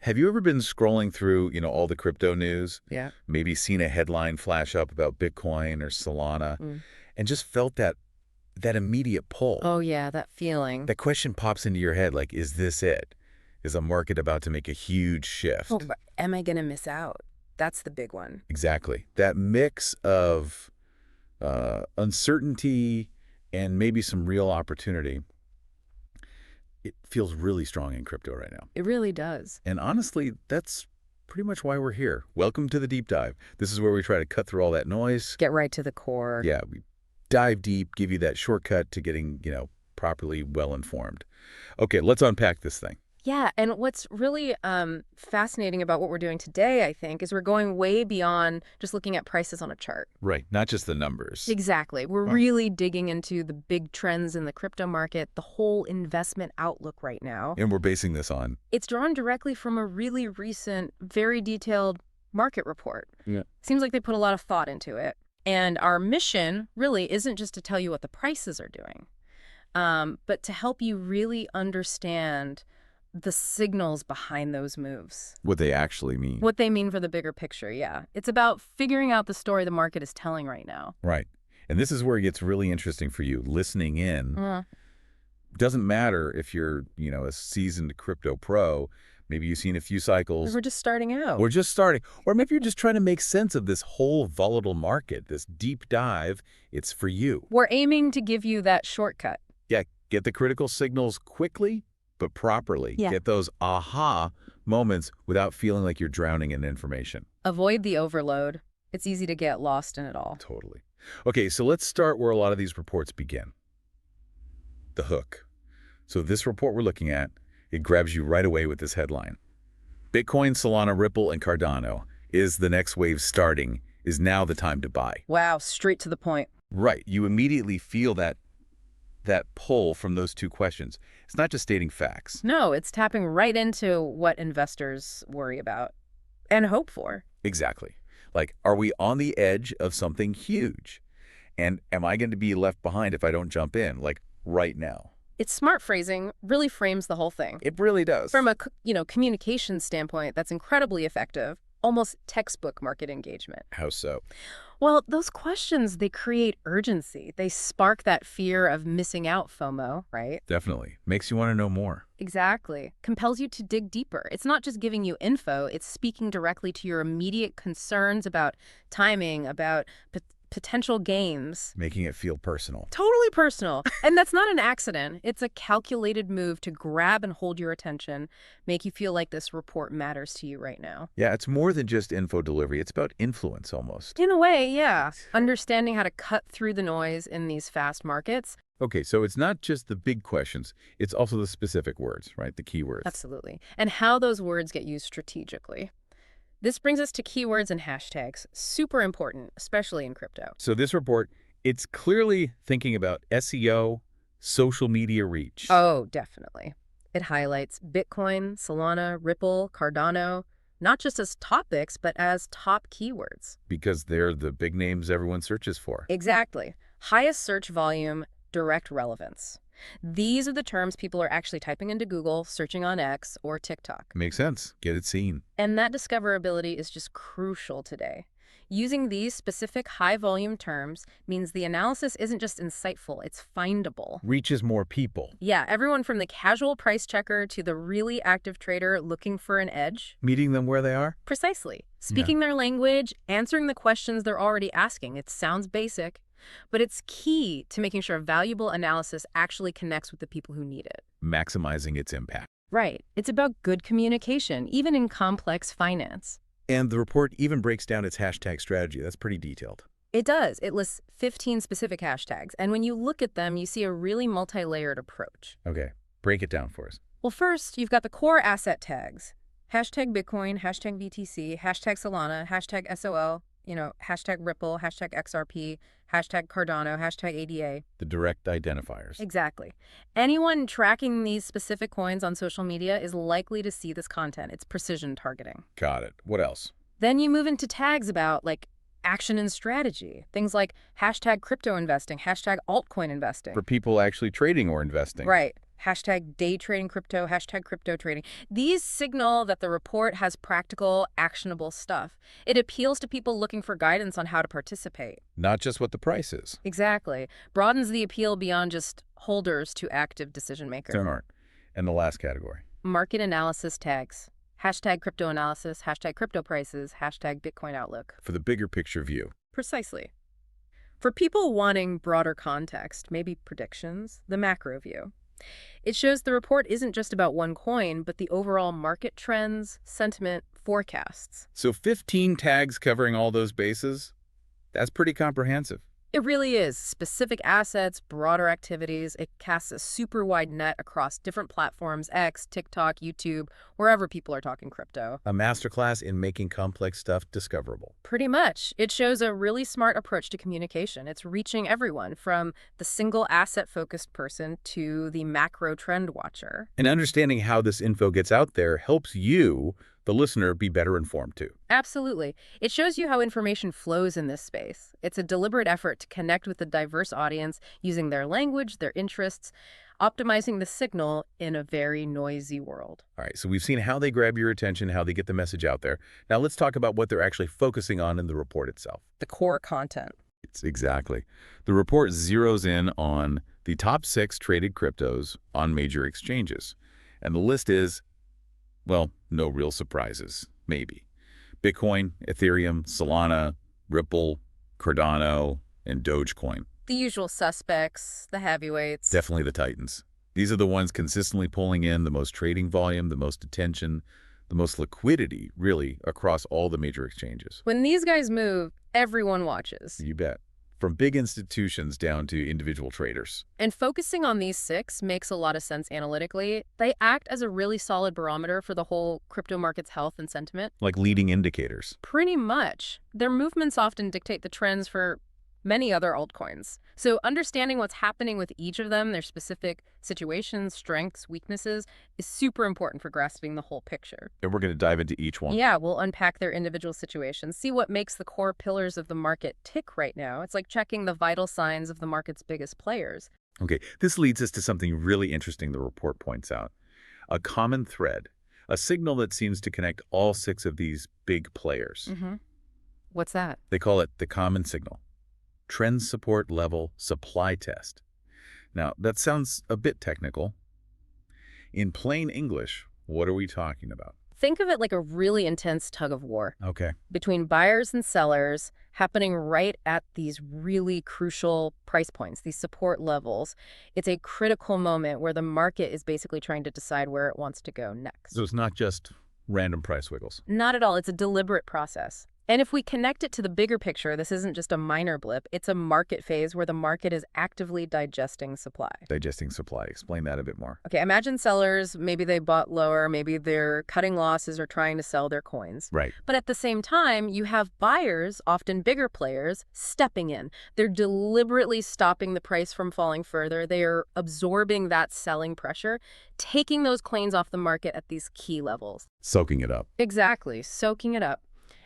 Have you ever been scrolling through, all the crypto news? Yeah. Maybe seen a headline flash up about Bitcoin or Solana Mm. and just felt that immediate pull. Oh, yeah, that feeling. That question pops into your head like, is this it? Is the market about to make a huge shift? Oh, but am I going to miss out? That's the big one. Exactly. That mix of uncertainty and maybe some real opportunity, it feels really strong in crypto right now. It really does. And honestly, that's pretty much why we're here. Welcome to the deep dive. This is where we try to cut through all that noise. Get right to the core. Yeah, we dive deep, give you that shortcut to getting, properly well-informed. Okay, let's unpack this thing. Yeah, and what's really fascinating about what we're doing today, I think, is we're going way beyond just looking at prices on a chart. Right, not just the numbers. Exactly. We're really digging into the big trends in the crypto market, the whole investment outlook right now. And we're basing this on? It's drawn directly from a really recent, very detailed market report. Yeah. Seems like they put a lot of thought into it. And our mission really isn't just to tell you what the prices are doing, but to help you really understand the signals behind those moves. What they actually mean. What they mean for the bigger picture, yeah. It's about figuring out the story the market is telling right now. Right. And this is where it gets really interesting for you. Listening in doesn't matter if you're, a seasoned crypto pro. Maybe you've seen a few cycles. We're just starting out. We're just starting. Or maybe you're just trying to make sense of this whole volatile market, this deep dive. It's for you. We're aiming to give you that shortcut. Yeah, get the critical signals quickly, but properly. Yeah. Get those aha moments without feeling like you're drowning in information. Avoid the overload. It's easy to get lost in it all. Totally. Okay, so let's start where a lot of these reports begin. The hook. So this report we're looking at, it grabs you right away with this headline. Bitcoin, Solana, Ripple, and Cardano. Is the next wave starting? Is now the time to buy? Wow, straight to the point. Right. You immediately feel that pull from those two questions. It's not just stating facts. No, it's tapping right into what investors worry about and hope for. Exactly. Like, are we on the edge of something huge? And am I going to be left behind if I don't jump in, like right now? Its smart phrasing really frames the whole thing. It really does. From a communication standpoint, that's incredibly effective, almost textbook market engagement. How so? Well, those questions, they create urgency. They spark that fear of missing out FOMO, right? Definitely. Makes you want to know more. Exactly. Compels you to dig deeper. It's not just giving you info, it's speaking directly to your immediate concerns about timing, about potential gains. Making it feel personal. Totally personal. And that's not an accident. It's a calculated move to grab and hold your attention, make you feel like this report matters to you right now. Yeah, it's more than just info delivery. It's about influence almost. In a way, yeah. Understanding how to cut through the noise in these fast markets. Okay, so it's not just the big questions. It's also the specific words, right? The keywords. Absolutely. And how those words get used strategically. This brings us to keywords and hashtags. Super important, especially in crypto. So this report, it's clearly thinking about SEO, social media reach. Oh, definitely. It highlights Bitcoin, Solana, Ripple, Cardano, not just as topics, but as top keywords. Because they're the big names everyone searches for. Exactly. Highest search volume, direct relevance. These are the terms people are actually typing into Google, searching on X or TikTok. Makes sense. Get it seen. And that discoverability is just crucial today. Using these specific high-volume terms means the analysis isn't just insightful, it's findable. Reaches more people. Yeah, everyone from the casual price checker to the really active trader looking for an edge. Meeting them where they are? Precisely. Speaking their language, answering the questions they're already asking. It sounds basic, but it's key to making sure valuable analysis actually connects with the people who need it. Maximizing its impact. Right. It's about good communication, even in complex finance. And the report even breaks down its hashtag strategy. That's pretty detailed. It does. It lists 15 specific hashtags. And when you look at them, you see a really multi-layered approach. Okay. Break it down for us. Well, first, you've got the core asset tags. Hashtag Bitcoin, hashtag BTC, hashtag Solana, hashtag SOL, hashtag Ripple, hashtag XRP, hashtag Cardano, hashtag ADA. The direct identifiers. Exactly. Anyone tracking these specific coins on social media is likely to see this content. It's precision targeting. Got it. What else? Then you move into tags about, action and strategy. Things like hashtag crypto investing, hashtag altcoin investing. For people actually trading or investing. Right. hashtag day trading crypto, hashtag crypto trading. These signal that the report has practical, actionable stuff. It appeals to people looking for guidance on how to participate. Not just what the price is. Exactly. Broadens the appeal beyond just holders to active decision makers. Smart. And the last category. Market analysis tags. Hashtag crypto analysis, hashtag crypto prices, hashtag Bitcoin outlook. For the bigger picture view. Precisely. For people wanting broader context, maybe predictions, the macro view. It shows the report isn't just about one coin, but the overall market trends, sentiment, forecasts. So 15 tags covering all those bases? That's pretty comprehensive. It really is. Specific assets, broader activities. It casts a super wide net across different platforms, X, TikTok, YouTube, wherever people are talking crypto. A masterclass in making complex stuff discoverable. Pretty much. It shows a really smart approach to communication. It's reaching everyone, from the single asset-focused person to the macro trend watcher. And understanding how this info gets out there helps you, the listener, be better informed too. Absolutely. It shows you how information flows in this space. It's a deliberate effort to connect with a diverse audience using their language, their interests, optimizing the signal in a very noisy world. All right, so we've seen how they grab your attention, how they get the message out there. Now let's talk about what they're actually focusing on in the report itself. The core content. It's exactly. The report zeroes in on the top 6 traded cryptos on major exchanges. And the list is, well, no real surprises, maybe. Bitcoin, Ethereum, Solana, Ripple, Cardano, and Dogecoin. The usual suspects, the heavyweights. Definitely the titans. These are the ones consistently pulling in the most trading volume, the most attention, the most liquidity, really, across all the major exchanges. When these guys move, everyone watches. You bet. From big institutions down to individual traders. And focusing on these 6 makes a lot of sense analytically. They act as a really solid barometer for the whole crypto market's health and sentiment. Like leading indicators. Pretty much. Their movements often dictate the trends for many other altcoins. So understanding what's happening with each of them, their specific situations, strengths, weaknesses, is super important for grasping the whole picture. And we're going to dive into each one. Yeah, we'll unpack their individual situations, see what makes the core pillars of the market tick right now. It's like checking the vital signs of the market's biggest players. Okay, this leads us to something really interesting the report points out. A common thread, a signal that seems to connect all 6 of these big players. What's that? They call it the common signal. Trend support level supply test. Now, that sounds a bit technical. In plain English, what are we talking about? Think of it like a really intense tug of war Okay. between buyers and sellers happening right at these really crucial price points, these support levels. It's a critical moment where the market is basically trying to decide where it wants to go next. So it's not just random price wiggles. Not at all. It's a deliberate process. And if we connect it to the bigger picture, this isn't just a minor blip. It's a market phase where the market is actively digesting supply. Digesting supply. Explain that a bit more. Okay, imagine sellers, maybe they bought lower, maybe they're cutting losses or trying to sell their coins. Right. But at the same time, you have buyers, often bigger players, stepping in. They're deliberately stopping the price from falling further. They are absorbing that selling pressure, taking those coins off the market at these key levels. Soaking it up. Exactly, soaking it up.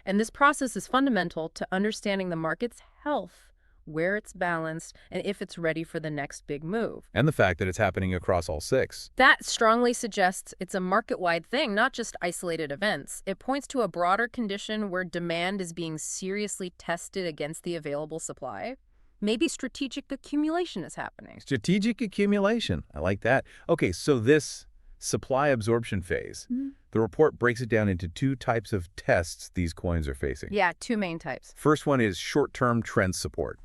And this process is fundamental to understanding the market's health, where it's balanced, and if it's ready for the next big move. And the fact that it's happening across all 6. That strongly suggests it's a market-wide thing, not just isolated events. It points to a broader condition where demand is being seriously tested against the available supply. Maybe strategic accumulation is happening. Strategic accumulation. I like that. Okay, so this supply absorption phase, the report breaks it down into 2 types of tests these coins are facing. Yeah, 2 main types. First one is short-term trend support.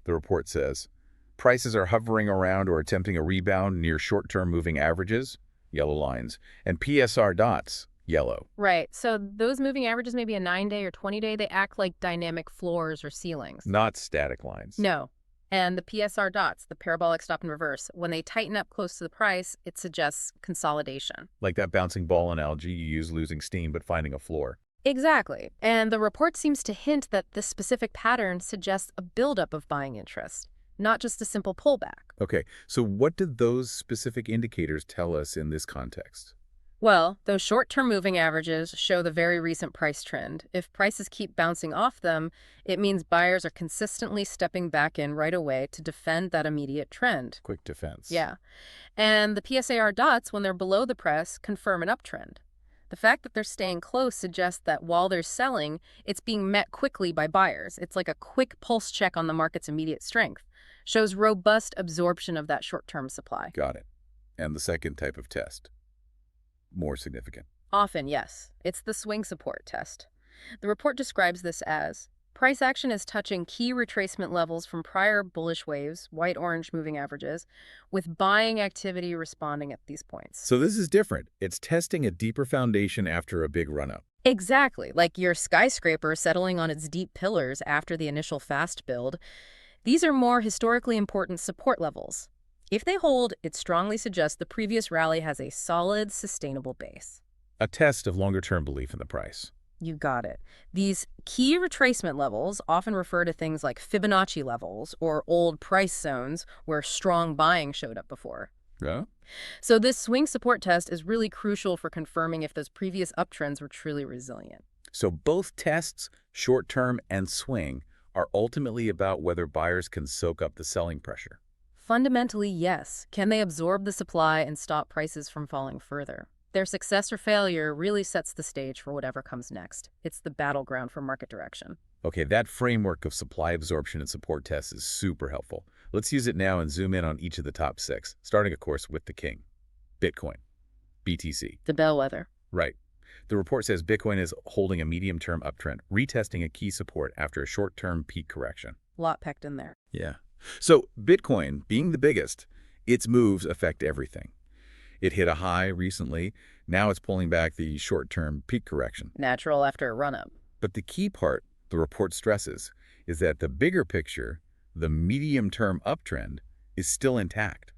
The report says prices are hovering around or attempting a rebound near short-term moving averages, yellow lines, and PSR dots, yellow. Right. So those moving averages, maybe a 9-day or 20-day, they act like dynamic floors or ceilings. Not static lines. No. And the PSR dots, the parabolic stop and reverse, when they tighten up close to the price, it suggests consolidation. Like that bouncing ball analogy you use, losing steam but finding a floor. Exactly. And the report seems to hint that this specific pattern suggests a buildup of buying interest, not just a simple pullback. Okay, so what do those specific indicators tell us in this context? Well, those short-term moving averages show the very recent price trend. If prices keep bouncing off them, it means buyers are consistently stepping back in right away to defend that immediate trend. Quick defense. Yeah. And the PSAR dots, when they're below the press, confirm an uptrend. The fact that they're staying close suggests that while they're selling, it's being met quickly by buyers. It's like a quick pulse check on the market's immediate strength. Shows robust absorption of that short-term supply. Got it. And the second type of test, more significant. Often, yes. It's the swing support test. The report describes this as price action is touching key retracement levels from prior bullish waves, white-orange moving averages, with buying activity responding at these points. So this is different. It's testing a deeper foundation after a big run-up. Exactly, like your skyscraper settling on its deep pillars after the initial fast build. These are more historically important support levels. If they hold, it strongly suggests the previous rally has a solid, sustainable base. A test of longer-term belief in the price. You got it. These key retracement levels often refer to things like Fibonacci levels or old price zones where strong buying showed up before. Yeah? So this swing support test is really crucial for confirming if those previous uptrends were truly resilient. So both tests, short-term and swing, are ultimately about whether buyers can soak up the selling pressure. Fundamentally, yes. Can they absorb the supply and stop prices from falling further? Their success or failure really sets the stage for whatever comes next. It's the battleground for market direction. Okay, that framework of supply absorption and support tests is super helpful. Let's use it now and zoom in on each of the top 6, starting, of course, with the king, Bitcoin, BTC. The bellwether. Right. The report says Bitcoin is holding a medium-term uptrend, retesting a key support after a short-term peak correction. Lot packed in there. Yeah. So Bitcoin, being the biggest, its moves affect everything. It hit a high recently. Now it's pulling back the short-term peak correction. Natural after a run-up. But the key part, the report stresses, is that the bigger picture, the medium-term uptrend, is still intact.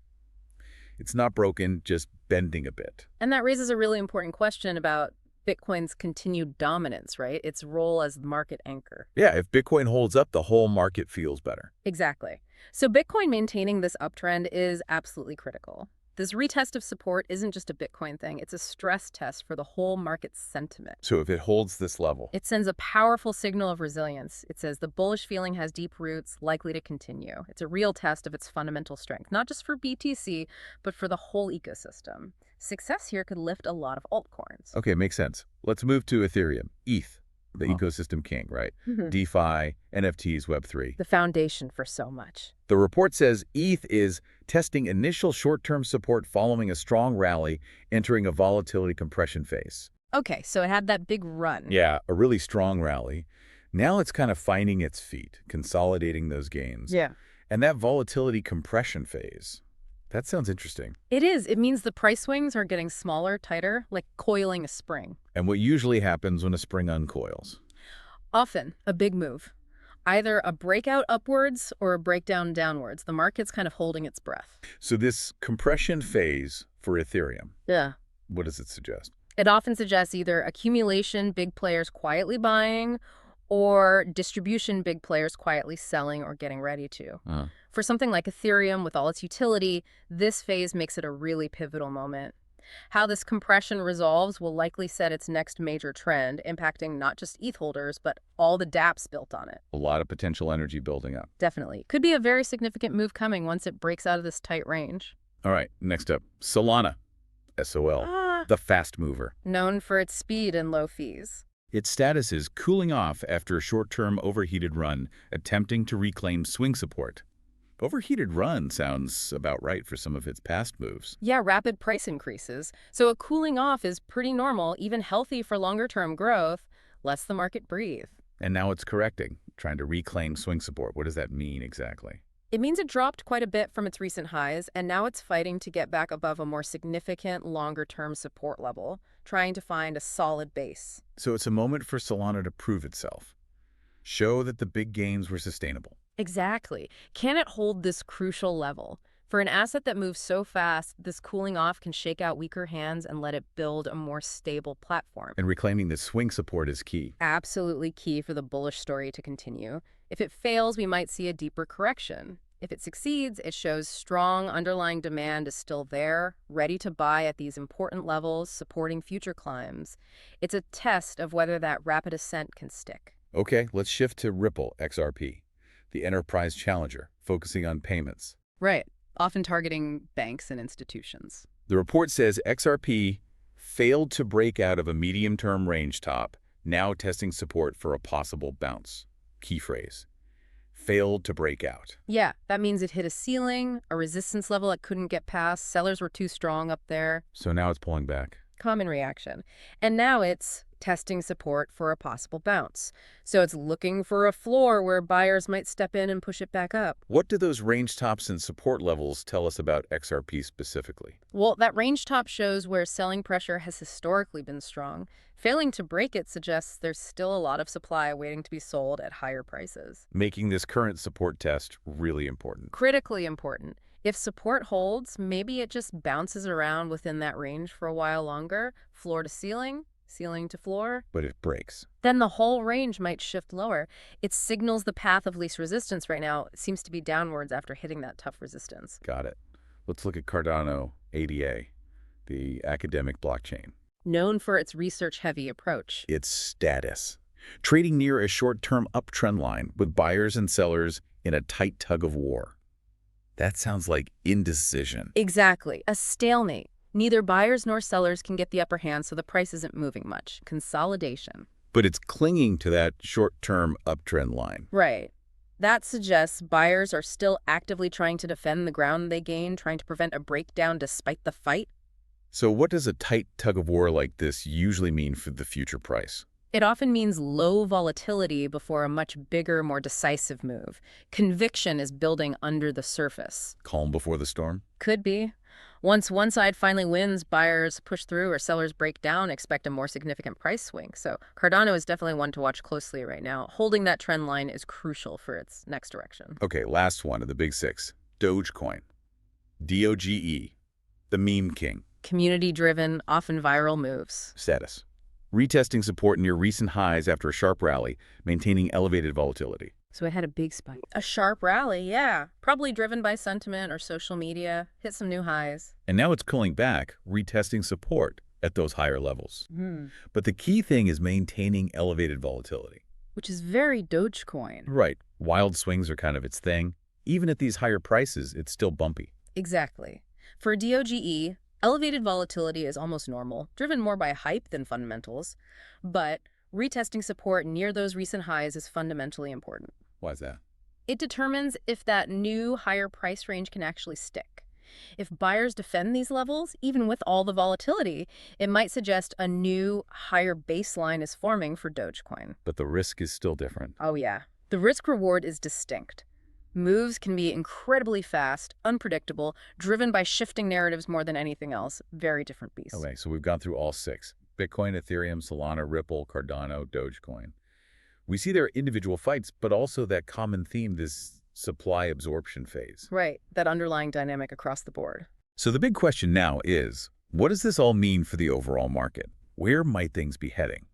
It's not broken, just bending a bit. And that raises a really important question about Bitcoin's continued dominance, right? Its role as the market anchor. Yeah, if Bitcoin holds up, the whole market feels better. Exactly. So Bitcoin maintaining this uptrend is absolutely critical. This retest of support isn't just a Bitcoin thing. It's a stress test for the whole market's sentiment. So if it holds this level, It sends a powerful signal of resilience. It says the bullish feeling has deep roots, likely to continue. It's a real test of its fundamental strength, not just for BTC, but for the whole ecosystem. Success here could lift a lot of altcoins. okay, makes sense. Let's move to Ethereum, ETH, the ecosystem king, right? DeFi, NFTs, Web3. The foundation for so much. The report says ETH is testing initial short-term support following a strong rally, entering a volatility compression phase. Okay, so it had that big run. Yeah, a really strong rally. Now it's kind of finding its feet, consolidating those gains. Yeah. And that volatility compression phase, that sounds interesting. It is. It means the price swings are getting smaller, tighter, like coiling a spring. And what usually happens when a spring uncoils? Often a big move. Either a breakout upwards or a breakdown downwards. The market's kind of holding its breath. So this compression phase for Ethereum, Yeah. what does it suggest? It often suggests either accumulation, big players quietly buying, or distribution, big players quietly selling or getting ready to. For something like Ethereum with all its utility, this phase makes it a really pivotal moment. How this compression resolves will likely set its next major trend, impacting not just ETH holders, but all the dApps built on it. A lot of potential energy building up. Definitely. Could be a very significant move coming once it breaks out of this tight range. All right, next up, Solana, SOL, the fast mover. Known for its speed and low fees. Its status is cooling off after a short-term overheated run, attempting to reclaim swing support. Overheated run sounds about right for some of its past moves. Yeah, rapid price increases. So a cooling off is pretty normal, even healthy for longer-term growth. Lets the market breathe. And now it's correcting, trying to reclaim swing support. What does that mean exactly? It means it dropped quite a bit from its recent highs, and now it's fighting to get back above a more significant longer-term support level, trying to find a solid base. So it's a moment for Solana to prove itself. Show that the big gains were sustainable. Exactly. Can it hold this crucial level? For an asset that moves so fast, this cooling off can shake out weaker hands and let it build a more stable platform. And reclaiming the swing support is key. Absolutely key for the bullish story to continue. If it fails, we might see a deeper correction. If it succeeds, it shows strong underlying demand is still there, ready to buy at these important levels, supporting future climbs. It's a test of whether that rapid ascent can stick. Okay, let's shift to Ripple XRP, the enterprise challenger, focusing on payments. Right, often targeting banks and institutions. The report says XRP failed to break out of a medium-term range top, now testing support for a possible bounce. Key phrase. Failed to break out. Yeah, that means it hit a ceiling, a resistance level it couldn't get past. Sellers were too strong up there. So now it's pulling back. Common reaction. And now it's testing support for a possible bounce. So it's looking for a floor where buyers might step in and push it back up. What do those range tops and support levels tell us about XRP specifically? Well, that range top shows where selling pressure has historically been strong. Failing to break it suggests there's still a lot of supply waiting to be sold at higher prices. Making this current support test really important. Critically important. If support holds, maybe it just bounces around within that range for a while longer, floor to ceiling, ceiling to floor. But it breaks. Then the whole range might shift lower. It signals the path of least resistance right now. It seems to be downwards after hitting that tough resistance. Got it. Let's look at Cardano ADA, the academic blockchain. Known for its research-heavy approach. Its status. Trading near a short-term uptrend line with buyers and sellers in a tight tug of war. That sounds like indecision. Exactly. A stalemate. Neither buyers nor sellers can get the upper hand, so the price isn't moving much. Consolidation. But it's clinging to that short-term uptrend line. Right. That suggests buyers are still actively trying to defend the ground they gained, trying to prevent a breakdown despite the fight. So what does a tight tug-of-war like this usually mean for the future price? It often means low volatility before a much bigger, more decisive move. Conviction is building under the surface. Calm before the storm? Could be. Once one side finally wins, buyers push through or sellers break down, expect a more significant price swing. So Cardano is definitely one to watch closely right now. Holding that trend line is crucial for its next direction. Okay, last one of the big six. Dogecoin. DOGE. The meme king. Community-driven, often viral moves. Status. Retesting support near recent highs after a sharp rally, maintaining elevated volatility. So it had a big spike. A sharp rally, yeah. Probably driven by sentiment or social media. Hit some new highs. And now it's pulling back, retesting support at those higher levels. But the key thing is maintaining elevated volatility. Which is very Dogecoin. Right. Wild swings are kind of its thing. Even at these higher prices, it's still bumpy. Exactly. For DOGE, elevated volatility is almost normal, driven more by hype than fundamentals. But retesting support near those recent highs is fundamentally important. Why is that? It determines if that new higher price range can actually stick. If buyers defend these levels, even with all the volatility, it might suggest a new higher baseline is forming for Dogecoin. But the risk is still different. Oh yeah. The risk-reward is distinct. Moves can be incredibly fast, unpredictable, driven by shifting narratives more than anything else. Very different beast. Okay, so we've gone through all six. Bitcoin, Ethereum, Solana, Ripple, Cardano, Dogecoin. We see their individual fights, but also that common theme, this supply absorption phase. Right, that underlying dynamic across the board. So the big question now is, what does this all mean for the overall market? Where might things be heading?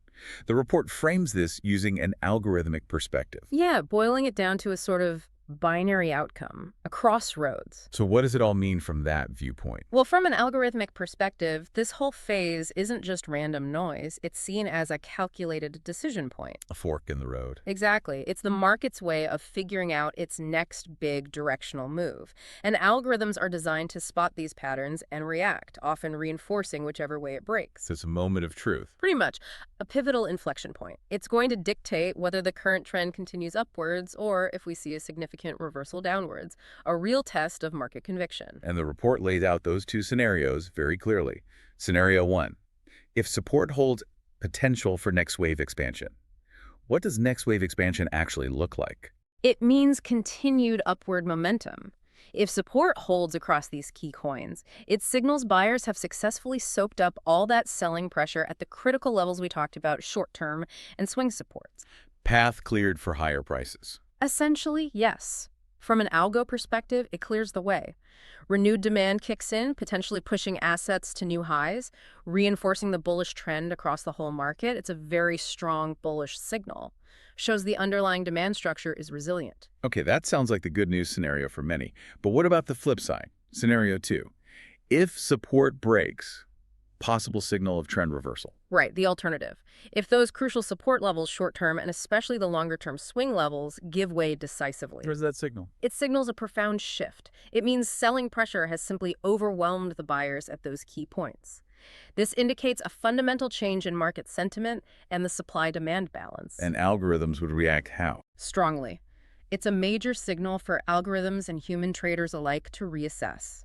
The report frames this using an algorithmic perspective. Yeah, boiling it down to a sort of binary outcome, a crossroads. So what does it all mean from that viewpoint? Well, from an algorithmic perspective, this whole phase isn't just random noise. It's seen as a calculated decision point. A fork in the road. Exactly. It's the market's way of figuring out its next big directional move. And algorithms are designed to spot these patterns and react, often reinforcing whichever way it breaks. So it's a moment of truth. Pretty much. A pivotal inflection point. It's going to dictate whether the current trend continues upwards or if we see a significant reversal downwards, a real test of market conviction. And the report lays out those two scenarios very clearly. Scenario 1, if support holds potential for next wave expansion. What does next wave expansion actually look like? It means continued upward momentum. If support holds across these key coins, it signals buyers have successfully soaked up all that selling pressure at the critical levels we talked about, short-term and swing supports. Path cleared for higher prices. Essentially, yes. From an algo perspective, it clears the way. Renewed demand kicks in, potentially pushing assets to new highs, reinforcing the bullish trend across the whole market. It's a very strong bullish signal. Shows the underlying demand structure is resilient. Okay, that sounds like the good news scenario for many. But what about the flip side? Scenario 2. If support breaks, possible signal of trend reversal. Right, the alternative. If those crucial support levels short-term and especially the longer-term swing levels give way decisively. Where's that signal? It signals a profound shift. It means selling pressure has simply overwhelmed the buyers at those key points. This indicates a fundamental change in market sentiment and the supply-demand balance. And algorithms would react how? Strongly. It's a major signal for algorithms and human traders alike to reassess.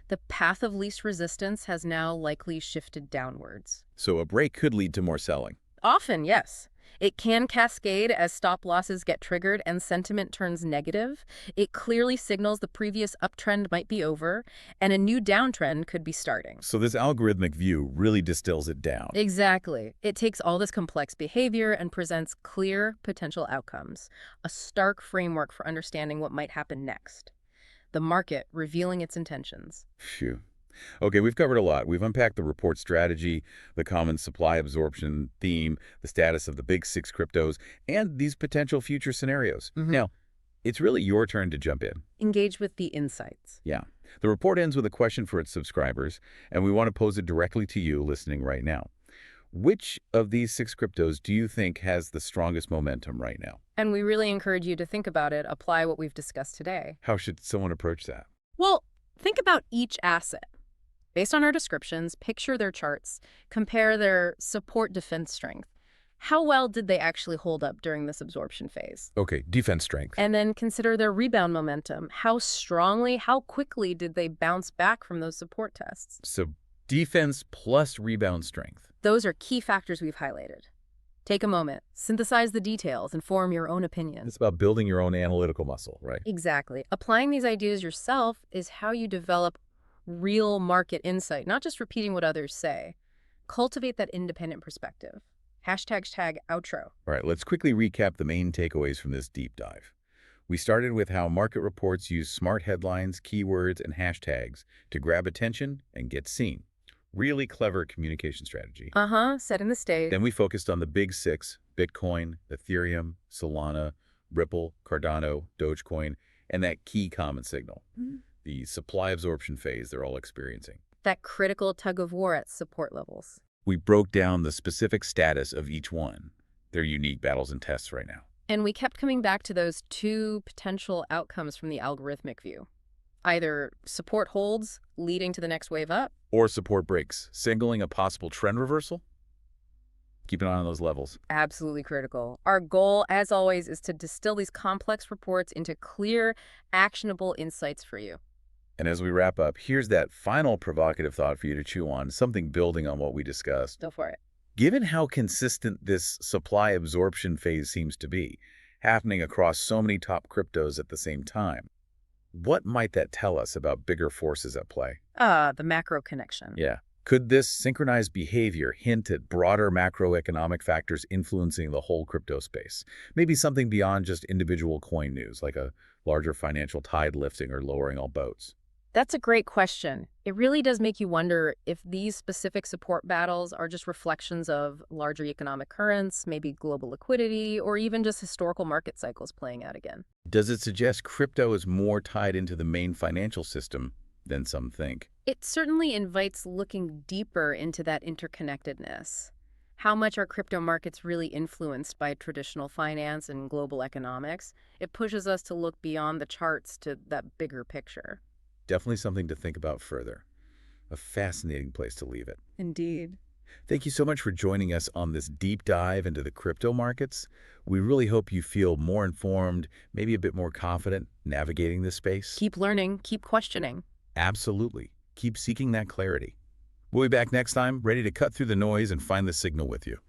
The path of least resistance has now likely shifted downwards. So a break could lead to more selling. Often, yes. It can cascade as stop losses get triggered and sentiment turns negative. It clearly signals the previous uptrend might be over and a new downtrend could be starting. So this algorithmic view really distills it down. Exactly. It takes all this complex behavior and presents clear potential outcomes, a stark framework for understanding what might happen next. The market revealing its intentions. Phew. Okay, we've covered a lot. We've unpacked the report strategy, the common supply absorption theme, the status of the big 6 cryptos, and these potential future scenarios. Now, it's really your turn to jump in. Engage with the insights. Yeah. The report ends with a question for its subscribers, and we want to pose it directly to you listening right now. Which of these 6 cryptos do you think has the strongest momentum right now? And we really encourage you to think about it, apply what we've discussed today. How should someone approach that? Well, think about each asset. Based on our descriptions, picture their charts, compare their support defense strength. How well did they actually hold up during this absorption phase? Okay, defense strength. And then consider their rebound momentum. How strongly, how quickly did they bounce back from those support tests? So defense plus rebound strength. Those are key factors we've highlighted. Take a moment, synthesize the details, and form your own opinion. It's about building your own analytical muscle, right? Exactly. Applying these ideas yourself is how you develop real market insight, not just repeating what others say. Cultivate that independent perspective. #tag outro. All right, let's quickly recap the main takeaways from this deep dive. We started with how market reports use smart headlines, keywords, and hashtags to grab attention and get seen. Really clever communication strategy. Setting the stage. Then we focused on the big 6, Bitcoin, Ethereum, Solana, Ripple, Cardano, Dogecoin, and that key common signal. The supply absorption phase they're all experiencing. That critical tug of war at support levels. We broke down the specific status of each one, their unique battles and tests right now. And we kept coming back to those 2 potential outcomes from the algorithmic view. Either support holds, leading to the next wave up. Or support breaks, signaling a possible trend reversal. Keep an eye on those levels. Absolutely critical. Our goal, as always, is to distill these complex reports into clear, actionable insights for you. And as we wrap up, here's that final provocative thought for you to chew on, something building on what we discussed. Go for it. Given how consistent this supply absorption phase seems to be, happening across so many top cryptos at the same time, what might that tell us about bigger forces at play? The macro connection. Yeah. Could this synchronized behavior hint at broader macroeconomic factors influencing the whole crypto space? Maybe something beyond just individual coin news, like a larger financial tide lifting or lowering all boats. That's a great question. It really does make you wonder if these specific support battles are just reflections of larger economic currents, maybe global liquidity, or even just historical market cycles playing out again. Does it suggest crypto is more tied into the main financial system than some think? It certainly invites looking deeper into that interconnectedness. How much are crypto markets really influenced by traditional finance and global economics? It pushes us to look beyond the charts to that bigger picture. Definitely something to think about further. A fascinating place to leave it. Indeed. Thank you so much for joining us on this deep dive into the crypto markets. We really hope you feel more informed, maybe a bit more confident navigating this space. Keep learning, keep questioning. Absolutely. Keep seeking that clarity. We'll be back next time, ready to cut through the noise and find the signal with you.